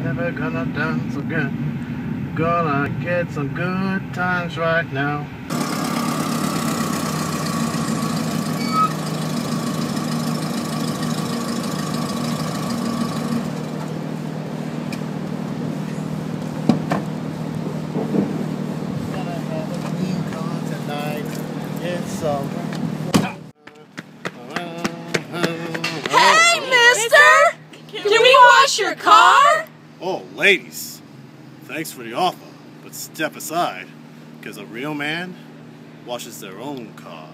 never gonna dance again. Gonna get some good times right now. Gonna have a clean car tonight. Get some. Hey, mister! Can we wash your car? Oh, ladies, thanks for the offer, but step aside, because a real man washes their own car.